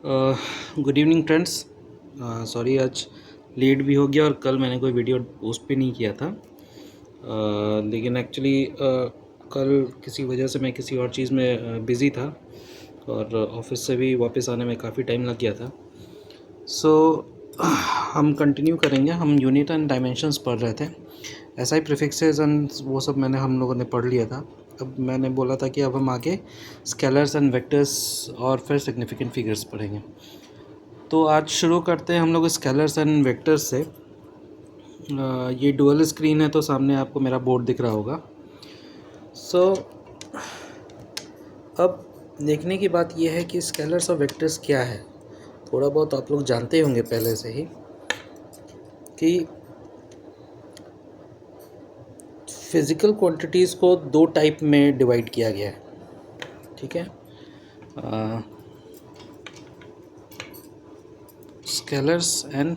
Good evening friends. Sorry आज late भी हो गया और कल मैंने कोई वीडियो पोस्ट भी नहीं किया था। लेकिन एक्चुअली कल किसी वजह से मैं किसी और चीज़ में बिज़ी था और ऑफिस से भी वापस आने में काफ़ी टाइम लग गया था। सो हम कंटिन्यू करेंगे। हम यूनिट एंड डायमेंशंस पढ़ रहे थे। एसआई प्रीफिक्सेस एंड वो सब हम लोगों ने पढ़ लिया था। अब मैंने बोला था कि अब हम आगे स्केलर्स एंड वेक्टर्स और फिर सिग्निफिकेंट फिगर्स पढ़ेंगे। तो आज शुरू करते हैं हम लोग स्केलर्स एंड वेक्टर्स से। ये डुअल स्क्रीन है तो सामने आपको मेरा बोर्ड दिख रहा होगा। सो अब देखने की बात यह है कि स्केलर्स और वेक्टर्स क्या है। थोड़ा बहुत आप लोग जानते होंगे पहले से ही कि फिज़िकल क्वांटिटीज़ को दो टाइप में डिवाइड किया गया है। ठीक है, स्केलर्स एंड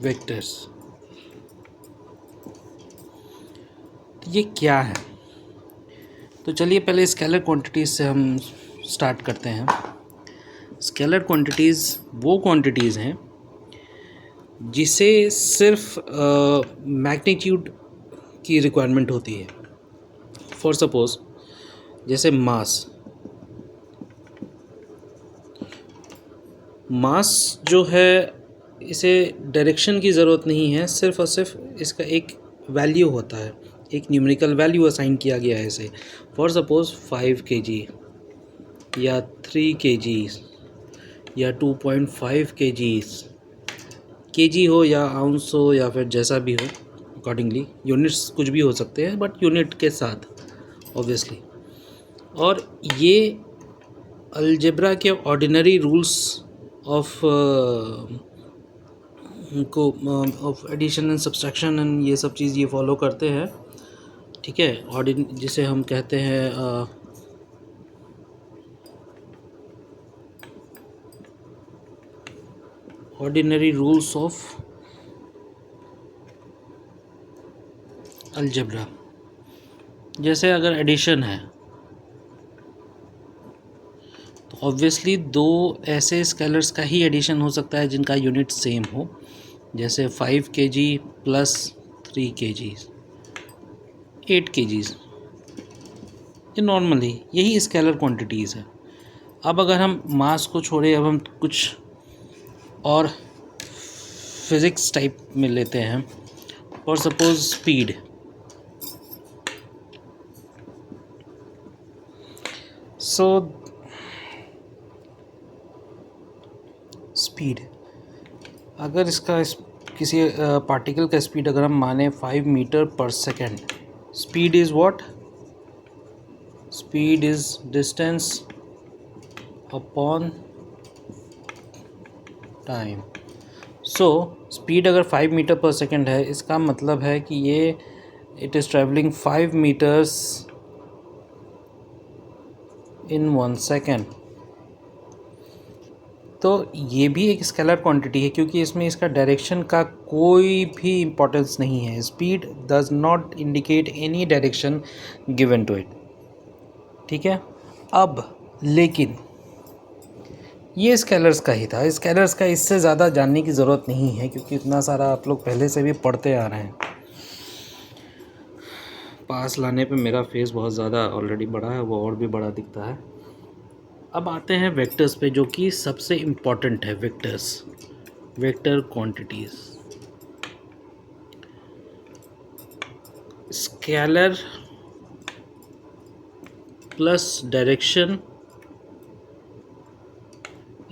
वेक्टर्स। ये क्या है? तो चलिए पहले स्केलर क्वांटिटीज़ से हम स्टार्ट करते हैं। स्केलर क्वांटिटीज़ वो क्वांटिटीज़ हैं जिसे सिर्फ मैग्नीट्यूड की रिक्वायरमेंट होती है। फॉर सपोज़ जैसे मास जो है, इसे डायरेक्शन की ज़रूरत नहीं है, सिर्फ और सिर्फ इसका एक वैल्यू होता है, एक न्यूमेरिकल वैल्यू असाइन किया गया है इसे। फॉर सपोज़ 5 kg या 3 kg या 2.5 kg हो या आउंस हो या फिर जैसा भी हो, अकॉर्डिंगली यूनिट्स कुछ भी हो सकते हैं बट यूनिट के साथ ऑब्वियसली। और ये अलजेब्रा के ordinary rules of of addition and subtraction and ये सब चीज़ ये फॉलो करते हैं। ठीक है, जिसे हम कहते हैं ऑर्डिनरी रूल्स ऑफ अलजेब्रा। जैसे अगर एडिशन है तो ऑब्वियसली दो ऐसे स्केलर्स का ही एडिशन हो सकता है जिनका यूनिट सेम हो। जैसे 5 kg प्लस 3 kg 8 kg, ये नॉर्मली यही स्केलर क्वांटिटीज़ है। अब अगर हम मास को छोड़े, अब हम कुछ और फिज़िक्स टाइप में लेते हैं। और सपोज स्पीड। सो स्पीड, अगर इसका किसी पार्टिकल का स्पीड अगर हम माने 5 metre per second, speed is what? Speed is distance upon time. So speed अगर 5 मीटर पर सेकेंड है, इसका मतलब है कि ये it is travelling 5 metres in 1 second. तो ये भी एक स्केलर क्वांटिटी है क्योंकि इसमें इसका डायरेक्शन का कोई भी इम्पोर्टेंस नहीं है। Speed does not indicate any direction given to it. ठीक है, अब लेकिन ये स्केलर्स का ही था। स्केलर्स का इससे ज़्यादा जानने की ज़रूरत नहीं है क्योंकि इतना सारा आप लोग पहले से भी पढ़ते आ रहे हैं। पास लाने पे मेरा फेस बहुत ज़्यादा ऑलरेडी बड़ा है, वो और भी बड़ा दिखता है। अब आते हैं वेक्टर्स पे, जो कि सबसे इम्पॉर्टेंट है। Vector quantities. Scalar plus direction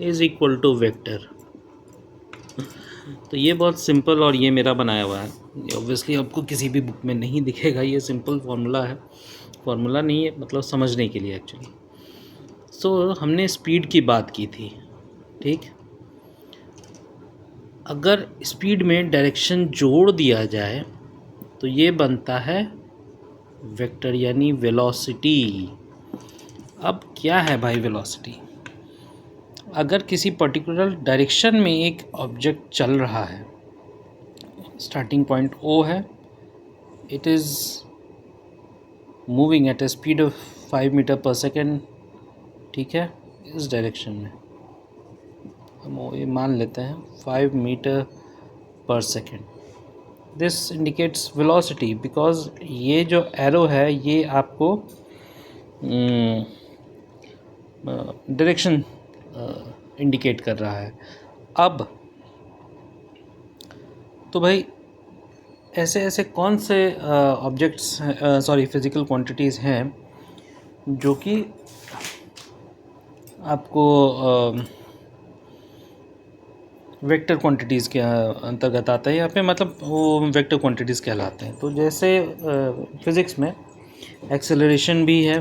is equal to vector. तो ये बहुत सिंपल और ये मेरा बनाया हुआ है। ऑब्वियसली आपको किसी भी बुक में नहीं दिखेगा। ये सिंपल फार्मूला है, फार्मूला नहीं है, मतलब समझने के लिए एक्चुअली। सो हमने स्पीड की बात की थी। ठीक, अगर स्पीड में डायरेक्शन जोड़ दिया जाए तो ये बनता है वेक्टर यानी वेलोसिटी। अब क्या है भाई वेलोसिटी? अगर किसी पर्टिकुलर डायरेक्शन में एक ऑब्जेक्ट चल रहा है, स्टार्टिंग पॉइंट O है, it is moving at a speed of 5 metre per second ठीक है, इस डायरेक्शन में हम ये मान लेते हैं 5 metre per second. This indicates velocity because ये जो एरो है ये आपको डायरेक्शन इंडिकेट कर रहा है। अब तो भाई ऐसे ऐसे कौन से ऑब्जेक्ट्स सॉरी फिज़िकल क्वांटिटीज़ हैं जो कि आपको वेक्टर क्वांटिटीज़ के अंतर्गत आता है, या फिर मतलब वो वेक्टर क्वांटिटीज़ कहलाते हैं। तो जैसे फिज़िक्स में एक्सेलरेशन भी है,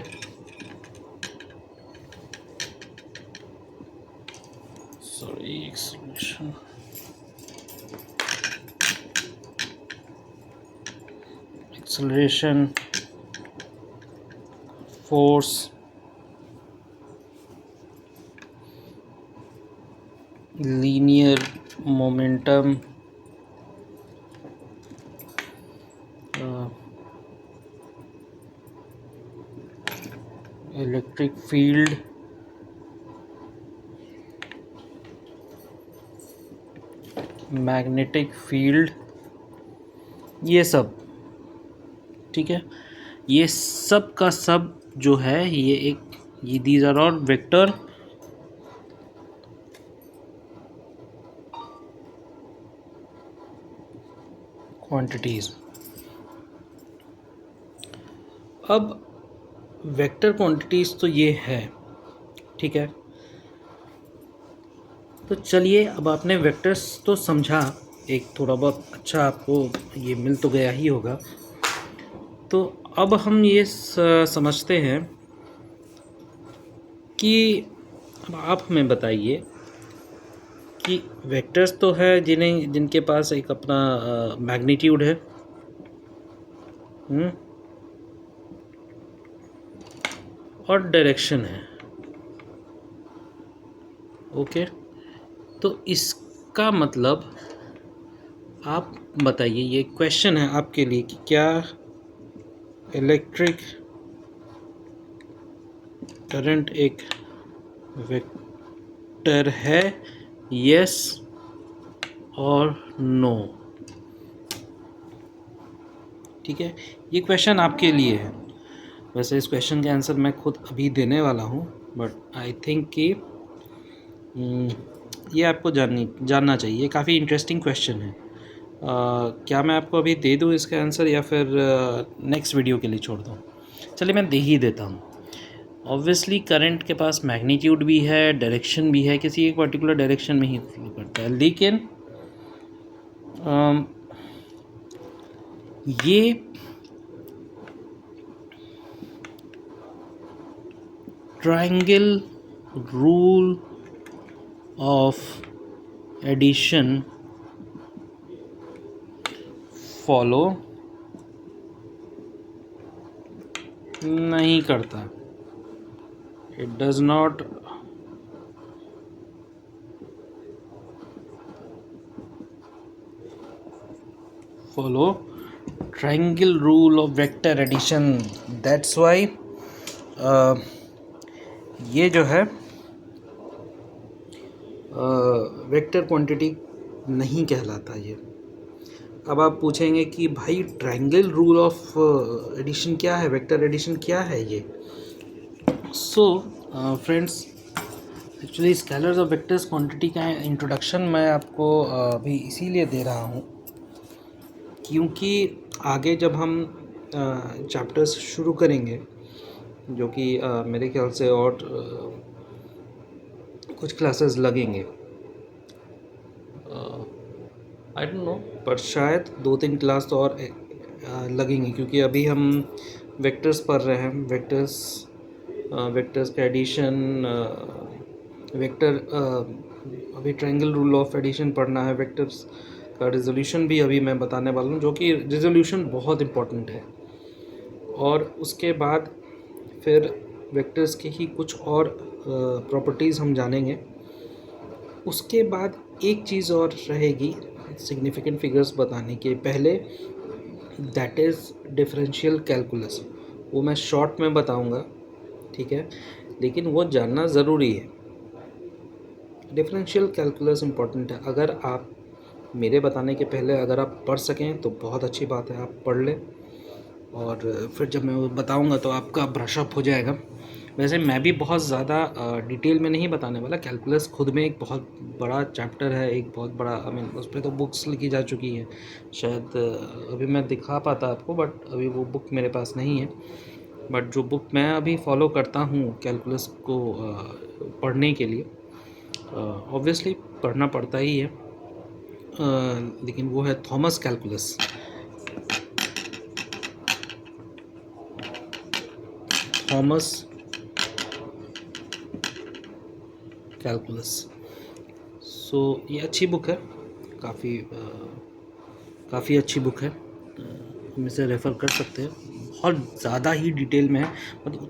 sorry acceleration, force, linear momentum, electric field, magnetic field, ये सब, ठीक है। ये सब का सब जो है ये these are all vector quantities. अब वेक्टर क्वांटिटीज तो ये है, ठीक है। तो चलिए, अब आपने वेक्टर्स तो समझा, एक थोड़ा बहुत अच्छा आपको ये मिल तो गया ही होगा। तो अब हम ये समझते हैं कि अब आप हमें बताइए कि वेक्टर्स तो है जिनके पास एक अपना मैग्नीट्यूड है, और डायरेक्शन है, ओके। तो इसका मतलब आप बताइए, ये क्वेश्चन है आपके लिए कि क्या इलेक्ट्रिक करंट एक वेक्टर है, यस और नो, ठीक है। ये क्वेश्चन आपके लिए है। वैसे इस क्वेश्चन का आंसर मैं खुद अभी देने वाला हूँ, बट आई थिंक कि ये आपको जानना चाहिए। काफ़ी इंटरेस्टिंग क्वेश्चन है। क्या मैं आपको अभी दे दूँ इसका आंसर, या फिर नेक्स्ट वीडियो के लिए छोड़ दूँ? चलिए, मैं दे ही देता हूँ। ऑब्वियसली करंट के पास मैग्नीट्यूड भी है, डायरेक्शन भी है, किसी एक पर्टिकुलर डायरेक्शन में ही फ्लो करता है, लेकिन ये triangle rule of addition follow नहीं करता। It does not follow triangle rule of vector addition. That's why ये जो है वेक्टर क्वांटिटी नहीं कहलाता ये। अब आप पूछेंगे कि भाई ट्रायंगल रूल ऑफ एडिशन क्या है, वेक्टर एडिशन क्या है ये? So friends, actually scalars of vectors quantity का इंट्रोडक्शन मैं आपको अभी इसीलिए दे रहा हूँ क्योंकि आगे जब हम चैप्टर्स शुरू करेंगे, जो कि मेरे ख्याल से और कुछ क्लासेस लगेंगे, आई डोंट नो, पर शायद 2-3 क्लास तो और लगेंगी, क्योंकि अभी हम वेक्टर्स पढ़ रहे हैं। वेक्टर्स का एडिशन, वेक्टर अभी ट्रायंगल रूल ऑफ एडिशन पढ़ना है। वेक्टर्स का रिजोल्यूशन भी अभी मैं बताने वाला हूँ, जो कि रिजोल्यूशन बहुत इम्पोर्टेंट है। और उसके बाद फिर वेक्टर्स के ही कुछ और प्रॉपर्टीज़ हम जानेंगे। उसके बाद एक चीज़ और रहेगी सिग्निफिकेंट फिगर्स बताने के पहले, दैट इज़ डिफरेंशियल कैलकुलस। वो मैं शॉर्ट में बताऊंगा, ठीक है। लेकिन वो जानना ज़रूरी है। डिफरेंशियल कैलकुलस इम्पॉर्टेंट है। अगर आप मेरे बताने के पहले अगर आप पढ़ सकें तो बहुत अच्छी बात है, आप पढ़ लें और फिर जब मैं वो बताऊंगा तो आपका ब्रशअप हो जाएगा। वैसे मैं भी बहुत ज़्यादा डिटेल में नहीं बताने वाला। कैलकुलस खुद में एक बहुत बड़ा चैप्टर है, एक बहुत बड़ा, आई मीन उस पर तो बुक्स लिखी जा चुकी हैं। शायद अभी मैं दिखा पाता आपको, बट अभी वो बुक मेरे पास नहीं है। बट जो बुक मैं अभी फॉलो करता हूँ कैलकुलस को पढ़ने के लिए, ऑब्वियसली पढ़ना पड़ता ही है, लेकिन वो है Thomas calculus. Thomas calculus. So ये अच्छी बुक है, काफ़ी अच्छी बुक है, हम इसे रेफ़र कर सकते हैं। बहुत ज़्यादा ही डिटेल में है, मतलब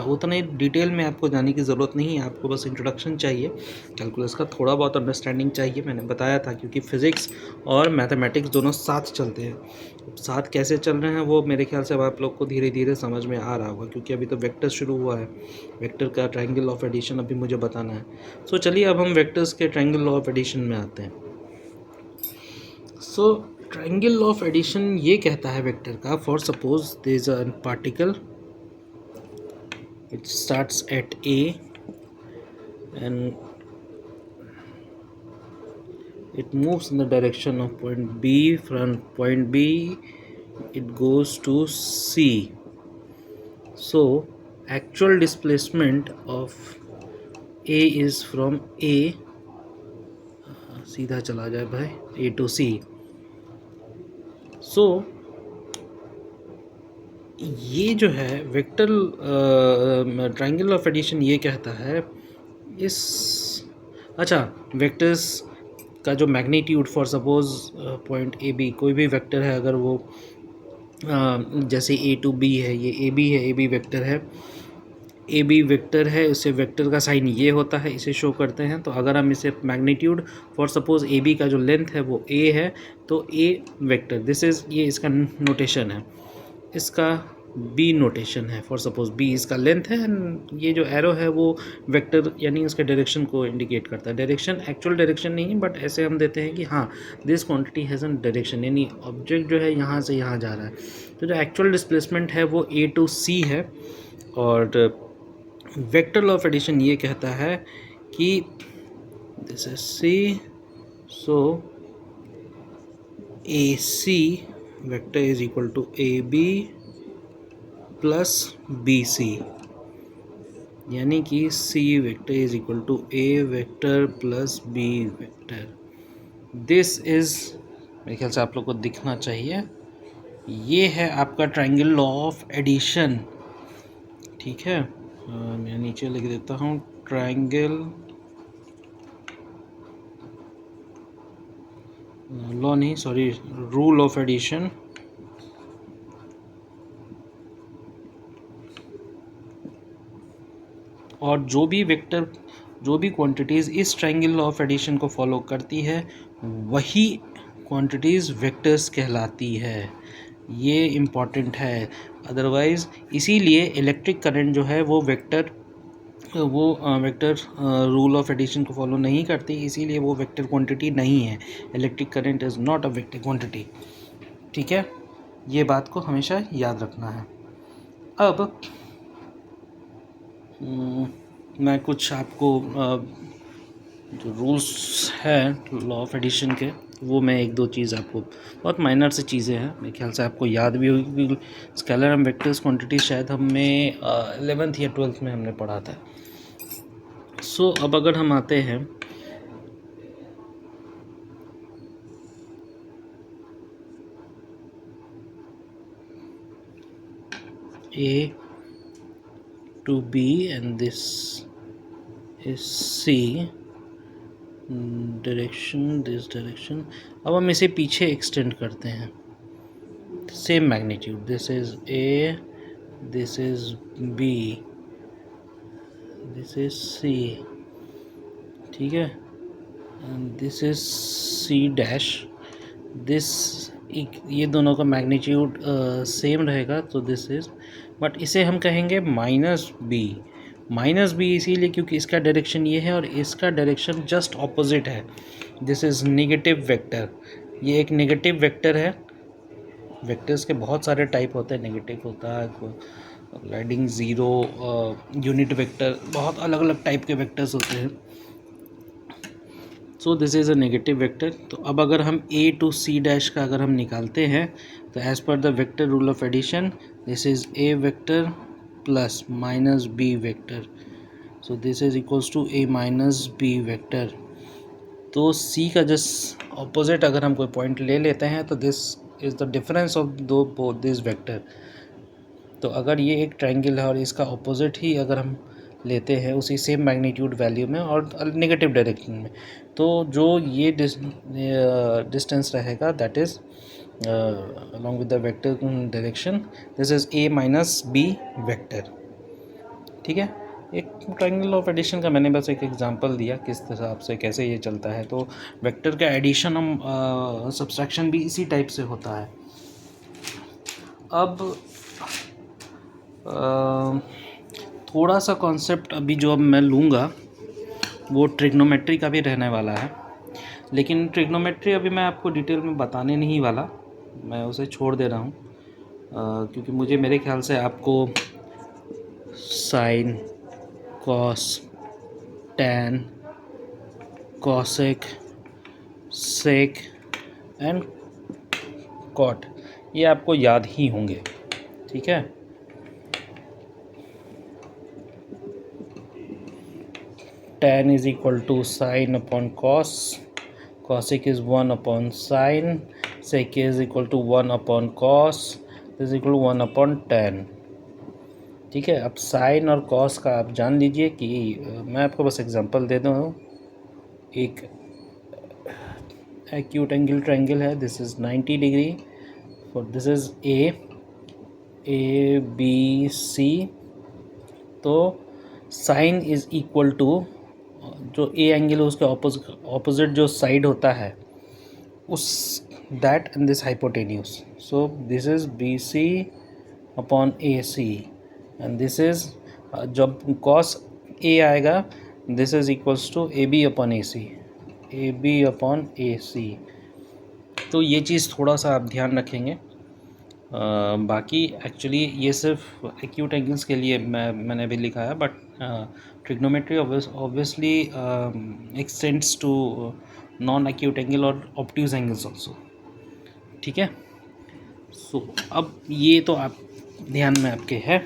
उतने डिटेल में आपको जाने की ज़रूरत नहीं है। आपको बस इंट्रोडक्शन चाहिए कैलकुलस का, थोड़ा बहुत अंडरस्टैंडिंग चाहिए। मैंने बताया था क्योंकि फ़िज़िक्स और मैथमेटिक्स दोनों साथ चलते हैं। साथ कैसे चल रहे हैं वो मेरे ख्याल से अब आप लोग को धीरे धीरे समझ में आ रहा होगा, क्योंकि अभी तो वेक्टर शुरू हुआ है। वेक्टर का ट्रायंगल ऑफ एडिशन अभी मुझे बताना है। सो चलिए अब हम वेक्टर्स के ट्रायंगल लॉ ऑफ एडिशन में आते हैं। So triangle law of addition ये कहता है वेक्टर का, for suppose there is a particle it starts at A and it moves in the direction of point B. From point B it goes to C. So actual displacement of A is from A, सीधा चला जाए भाई, A to C. So ये जो है vector triangle of addition ये कहता है इस, अच्छा, वेक्टर्स का जो magnitude, for suppose point A B, कोई भी वेक्टर है अगर वो जैसे ए टू बी है, ये ए बी है, ए बी वेक्टर है, ए बी वेक्टर है, इसे वेक्टर का साइन ये होता है, इसे शो करते हैं। तो अगर हम इसे magnitude, for suppose A B का जो लेंथ है वो ए है, तो ए वेक्टर, दिस इज़, ये इसका नोटेशन है, इसका बी नोटेशन है। फॉर सपोज बी इसका लेंथ है एंड ये जो एरो है वो वेक्टर यानी उसके डायरेक्शन को इंडिकेट करता है। डायरेक्शन एक्चुअल डायरेक्शन नहीं है, बट ऐसे हम देते हैं कि हाँ this quantity has an direction, यानी ऑब्जेक्ट जो है यहाँ से यहाँ जा रहा है। तो जो एक्चुअल डिस्प्लेसमेंट है वो ए टू सी है। और वेक्टर लॉ ऑफ एडिशन ये कहता है कि this is C, so A C vector is equal to A B plus B C, यानी कि C vector is equal to A vector plus B vector. This is, मेरे ख्याल से आप लोग को दिखना चाहिए, ये है आपका ट्रायंगल लॉ ऑफ एडिशन। ठीक है, मैं नीचे लिख देता हूँ ट्रायंगल लॉ नहीं, सॉरी, रूल ऑफ एडिशन। और जो भी वेक्टर, जो भी क्वांटिटीज़ इस ट्रायंगल लॉ ऑफ एडिशन को फॉलो करती है वही क्वांटिटीज़ वेक्टर्स कहलाती है। ये इम्पॉर्टेंट है, अदरवाइज़ इसीलिए इलेक्ट्रिक करंट जो है वो वेक्टर रूल ऑफ एडिशन को फॉलो नहीं करती, इसीलिए वो वेक्टर क्वांटिटी नहीं है। Electric current is not a vector quantity. ठीक है, ये बात को हमेशा याद रखना है। अब मैं कुछ आपको जो रूल्स हैं लॉ ऑफ एडिशन के, वो मैं एक दो चीज़ आपको, बहुत माइनर से चीज़ें हैं, मेरे ख्याल से आपको याद भी होगी। स्केलर एंड वेक्टर्स क्वांटिटी शायद हमें 11th या 12th में हमने पढ़ा था। सो अब अगर हम आते हैं A to B and this is C, direction, this direction. अब हम इसे पीछे एक्सटेंड करते हैं, same magnitude, this is A, this is B, this is C, ठीक है, and this is C dash. This, ये दोनों का मैग्नीट्यूड सेम रहेगा, तो दिस इज, बट इसे हम कहेंगे माइनस B। माइनस बी इसीलिए क्योंकि इसका डायरेक्शन ये है और इसका डायरेक्शन जस्ट ऑपोजिट है। दिस इज़ नेगेटिव वेक्टर, ये एक नेगेटिव वेक्टर है। वेक्टर्स के बहुत सारे टाइप होते हैं, नेगेटिव होता है, ग्लाइडिंग, ज़ीरो, यूनिट वेक्टर, बहुत अलग अलग टाइप के वेक्टर्स होते हैं। So this is a negative vector. तो अब अगर हम ए टू सी डैश का अगर हम निकालते हैं तो as per the vector rule of addition this is A vector plus minus B vector, so this is equals to A minus B vector. तो सी का जस्ट ऑपोजिट अगर हम कोई पॉइंट ले लेते हैं तो this is the difference of दो बोथ दिस वेक्टर। तो अगर ये एक ट्रायंगल है और इसका ऑपोजिट ही अगर हम लेते हैं उसी सेम मैग्नीट्यूड वैल्यू में और नेगेटिव डायरेक्शन में, तो जो ये डिस्टेंस रहेगा that is along with the vector direction, this is a minus b vector। ठीक है, एक ट्रायंगल ऑफ एडिशन का मैंने बस एक एग्जांपल दिया किस हिसाब से कैसे ये चलता है। तो वेक्टर का एडिशन हम सब्सट्रैक्शन भी इसी टाइप से होता है। अब थोड़ा सा कॉन्सेप्ट अभी जो अब मैं लूँगा वो ट्रिग्नोमेट्री का भी रहने वाला है, लेकिन ट्रिग्नोमेट्री अभी मैं आपको डिटेल में बताने नहीं वाला, मैं उसे छोड़ दे रहा हूँ क्योंकि मुझे मेरे ख्याल से आपको sine, cos, tan, cosec, sec and cot ये आपको याद ही होंगे। ठीक है, tan is equal to sin upon cos, cosec is 1 upon sin, sec is equal to 1 upon cos, is equal to 1 upon tan। ठीक है, अब साइन और कॉस का आप जान लीजिए कि मैं आपको बस एग्जांपल दे दूँ। एक एक्यूट एंगल ट्रायंगल है, this is 90 degree, for this is A B C. तो साइन इज़ इक्वल टू जो ए एंगल है उसके ऑपोजिट जो साइड होता है उस that and this hypotenuse, so this is B C upon A C and this is जब cos A आएगा this is equals to A B upon A C, A B upon A C. तो ये चीज़ थोड़ा सा आप ध्यान रखेंगे। बाकी एक्चुअली ये सिर्फ एक्यूट एंगल्स के लिए मैंने अभी लिखा है, but trigonometry obviously extends to non acute angle और ऑब्ट्यूज एंगल्स ऑल्सो। ठीक है, सो अब ये तो आप ध्यान में आपके है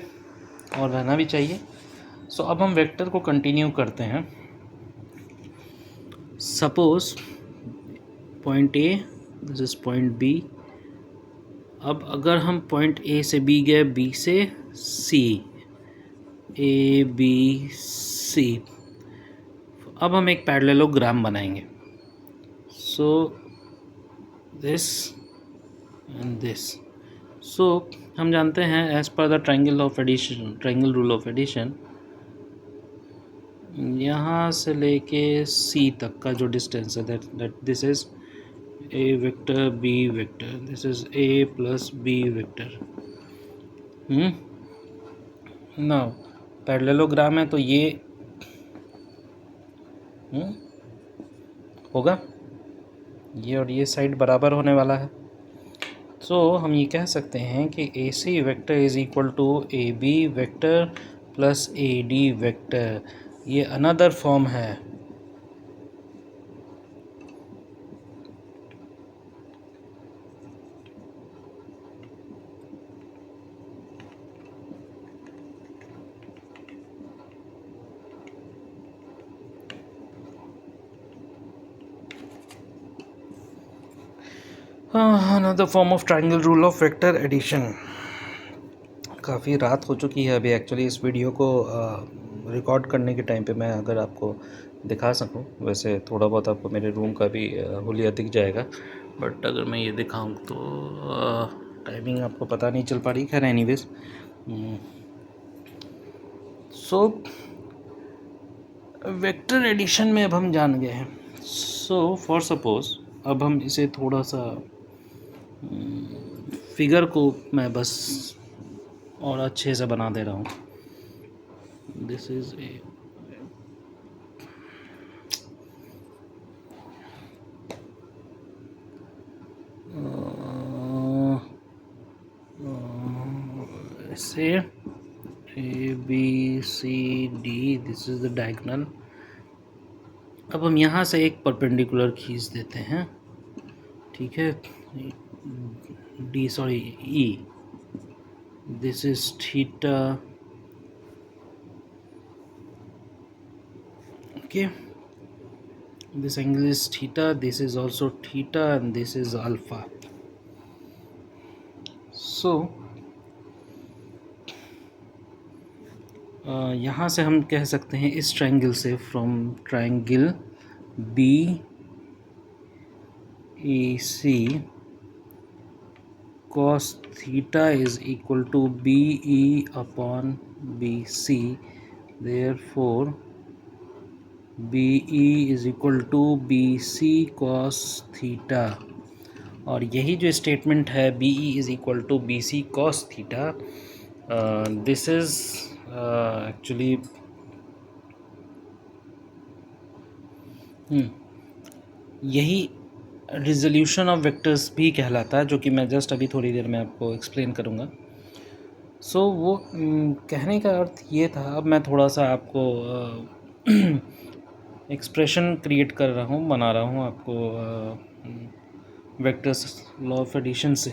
और रहना भी चाहिए। सो अब हम वेक्टर को कंटिन्यू करते हैं। Suppose point A, this is point B. अब अगर हम पॉइंट ए से बी गए, बी से सी, ए बी सी, अब हम एक पैरेललोग्राम बनाएंगे। So this and this. So हम जानते हैं as per the triangle of addition, triangle rule of addition, यहाँ से लेके सी तक का जो डिस्टेंस है that this is a vector b vector, this is a plus b vector। Now parallelogram है तो ये होगा, ये और ये साइड बराबर होने वाला है। सो हम ये कह सकते हैं कि A C vector is equal to A B vector plus A D vector. ये अनदर फॉर्म है। Another form of triangle rule of vector addition. काफ़ी रात हो चुकी है अभी एक्चुअली इस वीडियो को रिकॉर्ड करने के टाइम पे मैं अगर आपको दिखा सकूं, वैसे थोड़ा बहुत आपको मेरे रूम का भी हुलिया दिख जाएगा, बट अगर मैं ये दिखाऊं तो टाइमिंग आपको पता नहीं चल पा रही। खैर एनीवेज, सो वेक्टर एडिशन में अब हम जान गए हैं। सो फॉर सपोज अब हम इसे थोड़ा सा फिगर को मैं बस और अच्छे से बना दे रहा हूँ। दिस इज ए से A B C D, this is the diagonal. अब हम यहाँ से एक परपेंडिकुलर खींच देते हैं, ठीक है, D sorry E, this is theta, okay, this angle is theta, this is also theta, and this is alpha. So यहाँ से हम कह सकते हैं इस ट्रायंगल से, from triangle B E C cos theta is equal to B E upon B C, therefore B E is equal to B C cos theta. और यही जो स्टेटमेंट है B E is equal to B C cos theta, this is actually यही resolution of vectors भी कहलाता है, जो कि मैं जस्ट अभी थोड़ी देर में आपको एक्सप्लेन करूँगा। सो वो कहने का अर्थ ये था। अब मैं थोड़ा सा आपको एक्सप्रेशन क्रिएट कर रहा हूँ, बना रहा हूँ आपको वेक्टर्स लॉ ऑफ एडिशन से।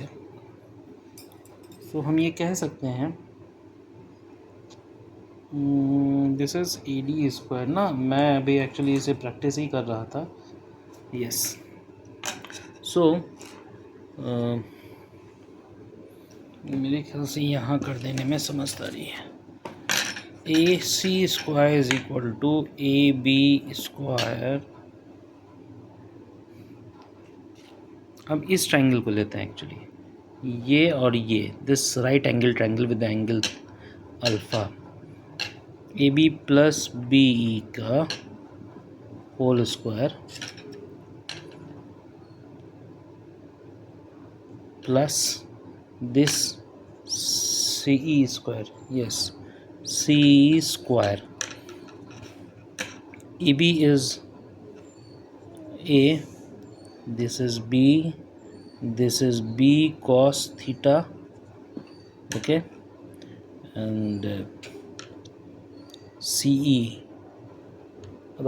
सो हम ये कह सकते हैं, this is A D square ना, मैं अभी एक्चुअली इसे प्रैक्टिस ही कर रहा था, यस। सो मेरे ख्याल से यहाँ कर देने में समझदारी है। A C square is equal to A B square. अब इस ट्रायंगल को लेते हैं एक्चुअली, ये और ये, this right angle triangle with angle alpha, A B plus B E का whole square plus this C E square, yes, C E square. A B is A, this is b, this is b cos theta, okay, and ce,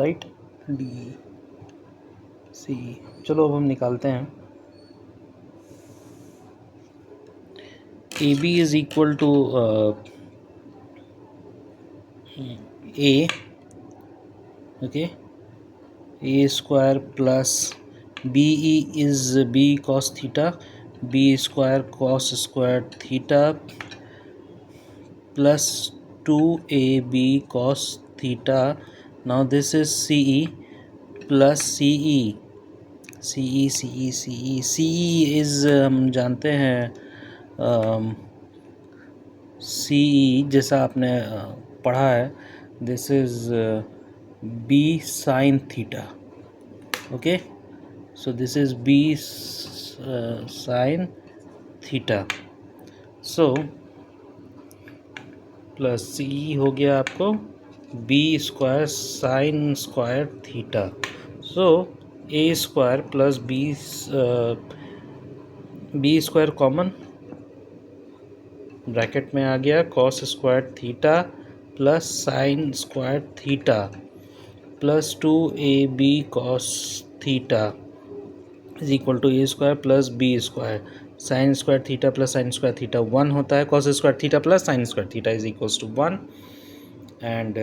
right, d ce। चलो अब हम निकालते हैं। A B is equal to A, okay, A square plus B E is B cos theta, B square cos square theta plus 2ab cos theta. Now this is CE plus CE, CE CE CE CE is हम जानते हैं CE जैसा आपने पढ़ा है, this is B sin theta, okay, so this is B sin theta, so plus C हो गया आपको B square sine square theta, so A square plus B square common bracket में आ गया, cos square theta plus sine square theta plus 2ab cos theta is equal to A square plus B square sine square theta plus sine square theta 1 होता है, cos square theta plus sine square theta is equals to 1 and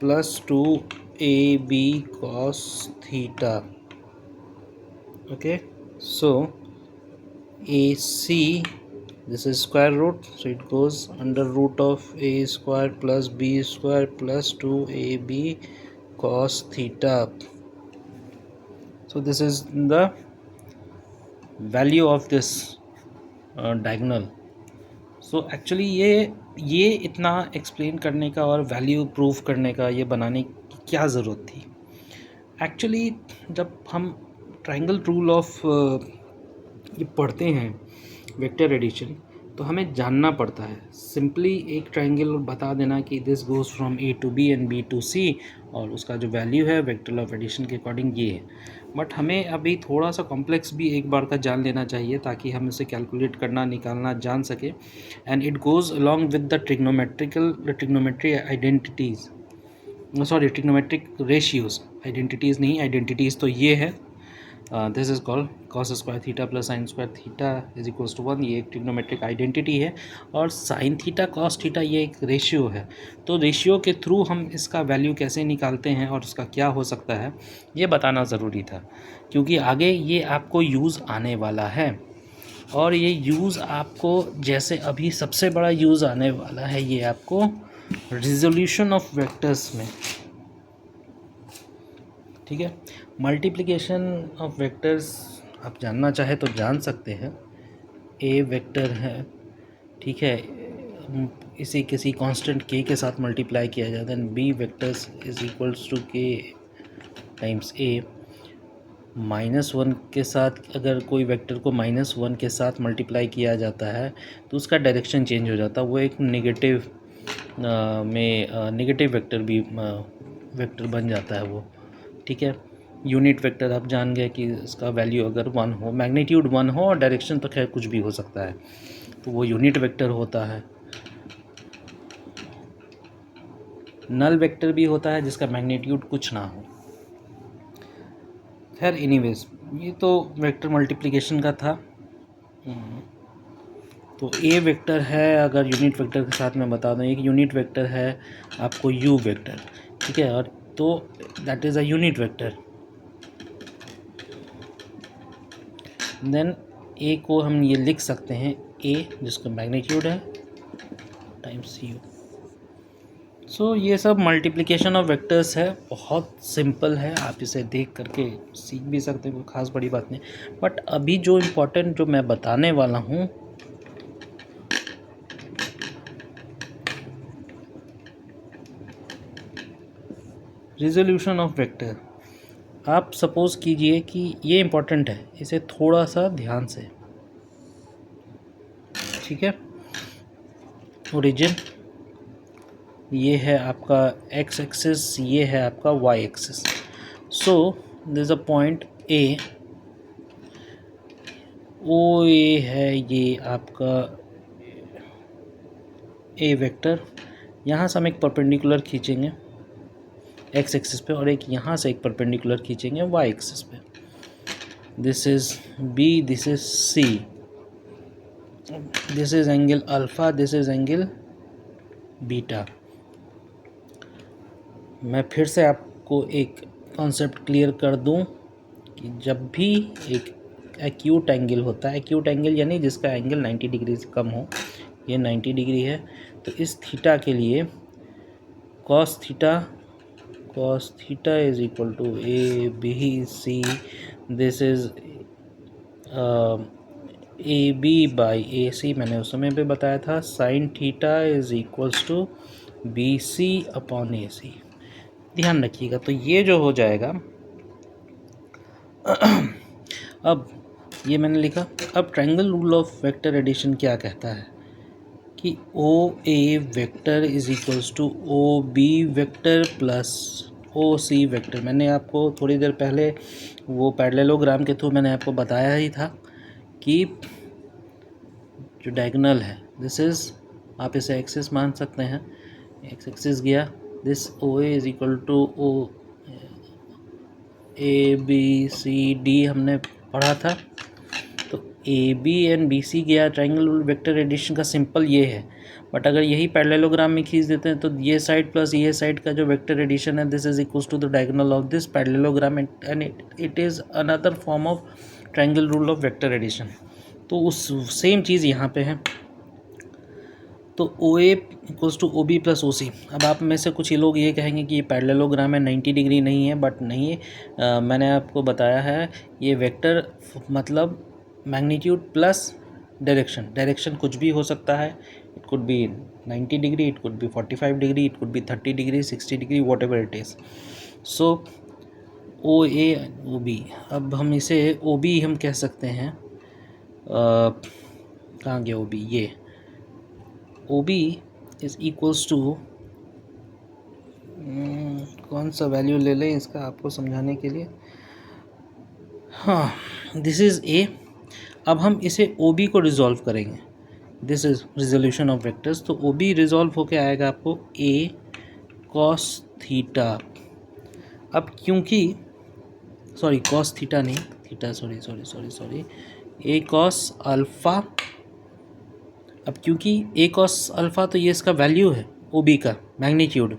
plus 2ab cos theta, okay, so AC, this is square root, so it goes under root of a square plus b square plus 2ab cos theta, so this is the value of this diagonal. So actually ये इतना explain करने का और value proof करने का, ये बनाने की क्या ज़रूरत थी? एक्चुअली जब हम ट्रायंगल रूल ऑफ ये पढ़ते हैं वेक्टर एडिशन, तो हमें जानना पड़ता है। सिंपली एक ट्रायंगल बता देना कि this goes from A to B and B to C और उसका जो वैल्यू है वेक्टर लॉ ऑफ एडिशन के अकॉर्डिंग ये है। बट हमें अभी थोड़ा सा कॉम्प्लेक्स भी एक बार का जान लेना चाहिए ताकि हम इसे कैलकुलेट करना निकालना जान सके। And it goes along with the trigonometry identities, sorry trigonometric ratios, identities नहीं, आइडेंटिटीज़ तो ये है। This is called cos square theta plus sine square theta is equals to 1, ये एक ट्रिग्नोमेट्रिक आइडेंटिटी है। और साइन थीटा कॉस थीटा ये एक रेशियो है। तो रेशियो के थ्रू हम इसका वैल्यू कैसे निकालते हैं और उसका क्या हो सकता है ये बताना ज़रूरी था, क्योंकि आगे ये आपको यूज़ आने वाला है। और ये यूज़ आपको जैसे अभी सबसे बड़ा यूज़ आने वाला है ये आपको रिजोल्यूशन ऑफ वेक्टर्स में, ठीक है। मल्टीप्लिकेशन ऑफ वेक्टर्स आप जानना चाहे तो जान सकते हैं। ए वेक्टर है, ठीक है, इसी किसी कांस्टेंट के साथ मल्टीप्लाई किया जाता है। B vectors is equals to K times A. -1 के साथ अगर कोई वेक्टर को -1 के साथ मल्टीप्लाई किया जाता है तो उसका डायरेक्शन चेंज हो जाता है, वो एक नेगेटिव नेगेटिव वेक्टर भी वेक्टर बन जाता है वो, ठीक है। यूनिट वेक्टर आप जान गए कि इसका वैल्यू अगर 1 हो, मैग्नीट्यूड 1 हो और डायरेक्शन तो खैर कुछ भी हो सकता है, तो वो यूनिट वेक्टर होता है। नल वेक्टर भी होता है जिसका मैग्नीट्यूड कुछ ना हो। खैर एनीवेज, ये तो वेक्टर मल्टीप्लिकेशन का था। तो ए वेक्टर है, अगर यूनिट वेक्टर के साथ मैं बता दूं, एक यूनिट वेक्टर है आपको यू वेक्टर, ठीक है, और तो that is a unit vector. Then A को हम ये लिख सकते हैं ए जिसका मैग्नीट्यूड है टाइम्स यू। सो ये सब मल्टीप्लिकेशन ऑफ वेक्टर्स है, बहुत सिंपल है, आप इसे देख करके सीख भी सकते हैं, कोई ख़ास बड़ी बात नहीं। बट अभी जो इम्पोर्टेंट जो मैं बताने वाला हूँ रिजोल्यूशन ऑफ वेक्टर, आप सपोज़ कीजिए कि ये इम्पोर्टेंट है, इसे थोड़ा सा ध्यान से, ठीक है। ओरिजिन ये है आपका एक्स एक्सिस, ये है आपका Y axis. So this is a point A, O A है ये आपका ए वेक्टर। यहाँ से हम एक परपेंडिकुलर खींचेंगे एक्स एक्सिस पे और एक यहाँ से एक परपेंडिकुलर खींचेंगे वाई एक्सिस पे। This is B, this is C, this is angle alpha, this is angle beta. मैं फिर से आपको एक कॉन्सेप्ट क्लियर कर दूं कि जब भी एक एक्यूट एंगल होता है, एक्यूट एंगल यानी जिसका एंगल 90 डिग्री से कम हो, ये 90 डिग्री है, तो इस थीटा के लिए cos theta is equal to A B C, this is A B by A C, मैंने उस समय पे बताया था। Sine theta is equals to B C upon A C, ध्यान रखिएगा। तो ये जो हो जाएगा अब ये मैंने लिखा। अब triangle rule of vector addition क्या कहता है कि O A vector is equals to O B vector plus O C vector. मैंने आपको थोड़ी देर पहले वो पैरेललोग्राम के थ्रू मैंने आपको बताया ही था कि जो डायगोनल है दिस इज़, आप इसे एक्सिस मान सकते हैं, एक्स एक्सिस गया, this O A is equal to O A B C D हमने पढ़ा था। तो A B and B C गया, ट्रायंगल वेक्टर एडिशन का सिंपल ये है। बट अगर यही पैरेललोग्राम में खींच देते हैं तो ये साइड प्लस ये साइड का जो वेक्टर एडिशन है this is equals to the diagonal of this parallelogram and it is another form of triangle rule of vector addition. तो उस सेम चीज़ यहाँ पे है। तो O A equals to O B plus O C. अब आप में से कुछ ही लोग ये कहेंगे कि ये पैरेललोग्राम है, 90 डिग्री नहीं है, बट नहीं, मैंने आपको बताया है ये वेक्टर मतलब मैग्नीट्यूड प्लस डायरेक्शन कुछ भी हो सकता है। It could be 90 degree, it could be 45 degree, it could be 30 degree, 60 degree, whatever it is. So O A O B, अब हम इसे ओ बी हम कह सकते हैं, कहाँ गया ओ बी, ये O B is equals to, कौन सा वैल्यू ले लें इसका आपको समझाने के लिए। हाँ, दिस इज़ ए। अब हम इसे ओ बी को रिजॉल्व करेंगे। This is resolution of vectors. तो ओ बी रिजॉल्व होके आएगा आपको ए कॉस थीटा। अब क्योंकि सॉरी कॉस थीटा नहीं, थीटा सॉरी ए कॉस अल्फ़ा। अब क्योंकि ए कॉस अल्फ़ा तो ये इसका वैल्यू है ओ बी का मैग्नीट्यूड,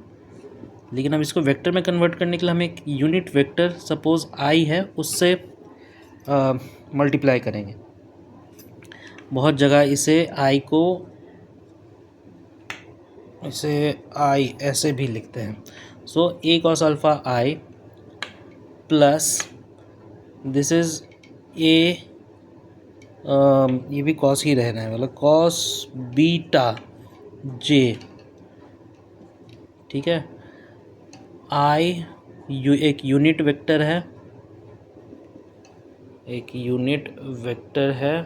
लेकिन अब इसको वेक्टर में कन्वर्ट करने के लिए हम एक यूनिट वेक्टर सपोज आई है उससे मल्टीप्लाई करेंगे। बहुत जगह इसे आई ऐसे भी लिखते हैं। So A cos alpha I plus this is A, ये भी कॉस ही रहना है, मतलब कॉस बीटा जे, ठीक है। आई एक यूनिट वेक्टर है,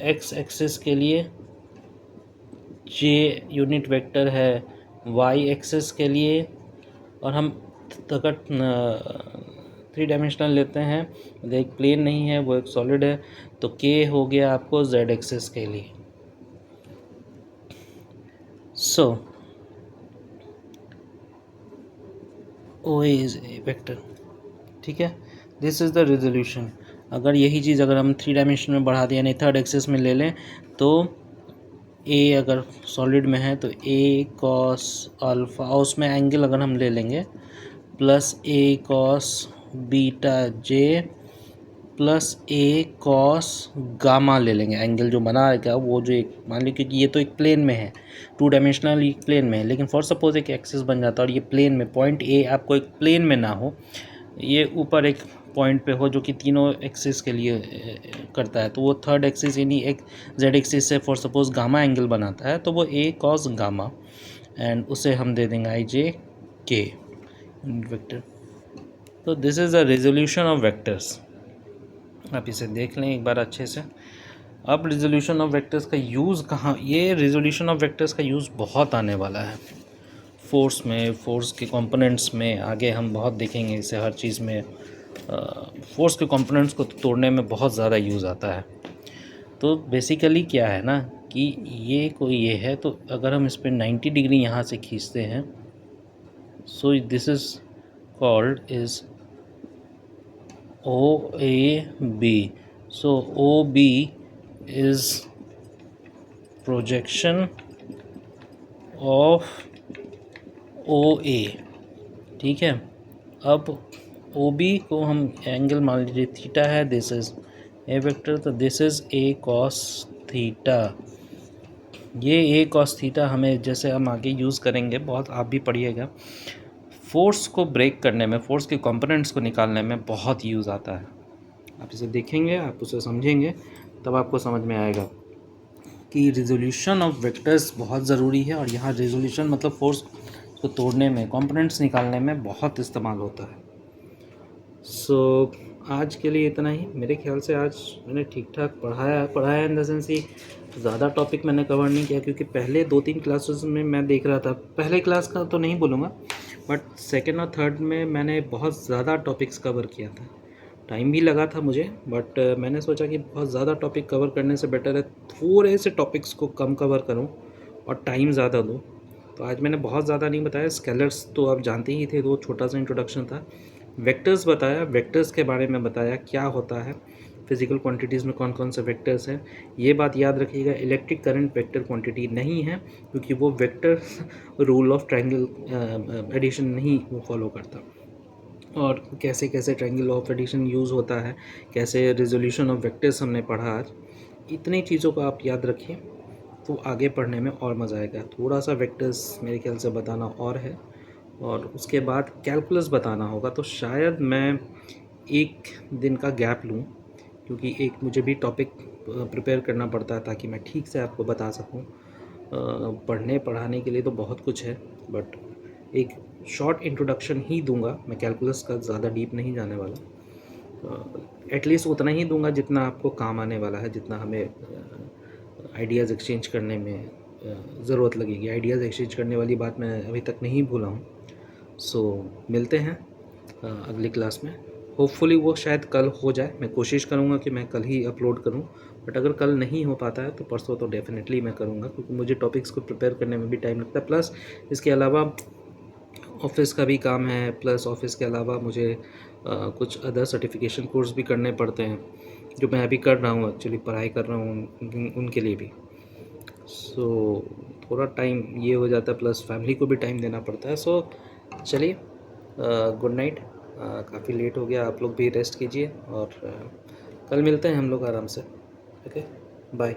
एक्स एक्सिस के लिए, जे यूनिट वेक्टर है वाई एक्सिस के लिए, और हम अगर 3 डायमेंशनल लेते हैं तो एक प्लेन नहीं है वो एक सॉलिड है, तो के हो गया आपको जेड एक्सिस के लिए। सो ओ इज ए वेक्टर, ठीक है। This is the resolution. अगर यही चीज़ अगर हम 3 डायमेंशन में बढ़ा दें यानी थर्ड एक्सिस में ले लें तो ए अगर सॉलिड में है तो ए कॉस अल्फ़ा, और उसमें एंगल अगर हम ले लेंगे प्लस ए कॉस बीटा जे प्लस ए कॉस गामा ले लेंगे, एंगल जो बना रहेगा वो जो एक मान लीजिए क्योंकि ये तो एक प्लेन में है, 2 डायमेंशनल प्लेन में है, लेकिन फॉर सपोज एक एक्सिस बन जाता है और ये प्लेन में पॉइंट ए आपको एक प्लेन में ना हो, ये ऊपर एक पॉइंट पे हो जो कि तीनों एक्सिस के लिए करता है, तो वो थर्ड एक्सिस यानी एक जेड एक्सिस से फॉर सपोज गामा एंगल बनाता है, तो वो ए कॉस गामा, एंड उसे हम दे देंगे आई जे के वेक्टर। तो this is the resolution of vectors. आप इसे देख लें एक बार अच्छे से। अब रिजोल्यूशन ऑफ वेक्टर्स का यूज़ कहाँ, ये रिजोल्यूशन ऑफ वेक्टर्स का यूज़ बहुत आने वाला है फोर्स में, फोर्स के कंपोनेंट्स में, आगे हम बहुत देखेंगे इसे हर चीज़ में। फोर्स के कंपोनेंट्स को तोड़ने में बहुत ज़्यादा यूज़ आता है। तो बेसिकली क्या है ना कि ये है, तो अगर हम इस पर 90 डिग्री यहाँ से खींचते हैं, so this is called is O A B. So O B is projection of O A, ठीक है। अब ओ बी को हम एंगल मान लीजिए थीटा है, दिस इज़ ए वेक्टर, तो this is A cos theta. ये ए कॉस थीटा हमें जैसे हम आगे यूज़ करेंगे, बहुत आप भी पढ़िएगा, फोर्स को ब्रेक करने में, फोर्स के कंपोनेंट्स को निकालने में बहुत यूज़ आता है। आप इसे देखेंगे, आप उसे समझेंगे, तब आपको समझ में आएगा कि रिजोल्यूशन ऑफ वेक्टर्स बहुत ज़रूरी है, और यहाँ रिजोल्यूशन मतलब फोर्स को तोड़ने में, कंपोनेंट्स निकालने में बहुत इस्तेमाल होता है। सो आज के लिए इतना ही। मेरे ख्याल से आज मैंने ठीक ठाक पढ़ाया इन द सेंस ही ज़्यादा टॉपिक मैंने कवर नहीं किया, क्योंकि पहले 2-3 क्लासेस में मैं देख रहा था, पहले क्लास का तो नहीं बोलूँगा बट सेकेंड और थर्ड में मैंने बहुत ज़्यादा टॉपिक्स कवर किया था। टाइम भी लगा था मुझे, बट मैंने सोचा कि बहुत ज़्यादा टॉपिक कवर करने से बेटर है थोड़े से टॉपिक्स को कम कवर करूं और टाइम ज़्यादा दूं। तो आज मैंने बहुत ज़्यादा नहीं बताया। स्केलर्स तो आप जानते ही थे, तो छोटा सा इंट्रोडक्शन था। वेक्टर्स बताया, वेक्टर्स के बारे में बताया क्या होता है, फिजिकल क्वांटिटीज़ में कौन कौन से वेक्टर्स हैं। ये बात याद रखिएगा, इलेक्ट्रिक करंट वेक्टर क्वांटिटी नहीं है, क्योंकि वो vector rule of triangle addition नहीं फॉलो करता। और कैसे कैसे ट्रायंगल ऑफ एडिशन यूज़ होता है, कैसे रिजोल्यूशन ऑफ वेक्टर्स हमने पढ़ा आज। इतनी चीज़ों को आप याद रखिए तो आगे पढ़ने में और मज़ा आएगा। थोड़ा सा वेक्टर्स मेरे ख्याल से बताना और है, और उसके बाद कैलकुलस बताना होगा, तो शायद मैं एक दिन का गैप लूँ, क्योंकि एक मुझे भी टॉपिक प्रिपेयर करना पड़ता है ताकि मैं ठीक से आपको बता सकूँ। पढ़ने पढ़ाने के लिए तो बहुत कुछ है, बट एक शॉर्ट इंट्रोडक्शन ही दूंगा मैं, कैलकुलस का ज़्यादा डीप नहीं जाने वाला। एटलीस्ट उतना ही दूंगा जितना आपको काम आने वाला है, जितना हमें आइडियाज़ एक्सचेंज करने में ज़रूरत लगेगी। आइडियाज़ एक्सचेंज करने वाली बात मैं अभी तक नहीं भूला हूँ। सो मिलते हैं अगली क्लास में। होपफुली वो शायद कल हो जाए। मैं कोशिश करूँगा कि मैं कल ही अपलोड करूँ, बट अगर कल नहीं हो पाता है तो परसों तो डेफिनेटली मैं करूँगा, क्योंकि मुझे टॉपिक्स को प्रिपेयर करने में भी टाइम लगता है। प्लस इसके अलावा ऑफ़िस का भी काम है, प्लस ऑफ़िस के अलावा मुझे कुछ अदर सर्टिफिकेशन कोर्स भी करने पड़ते हैं, जो मैं अभी कर रहा हूँ, एक्चुअली पढ़ाई कर रहा हूँ उनके लिए भी। सो थोड़ा टाइम ये हो जाता है, प्लस फैमिली को भी टाइम देना पड़ता है। सो चलिए, गुड नाइट। काफ़ी लेट हो गया, आप लोग भी रेस्ट कीजिए और कल मिलते हैं हम लोग आराम से। Okay, bye.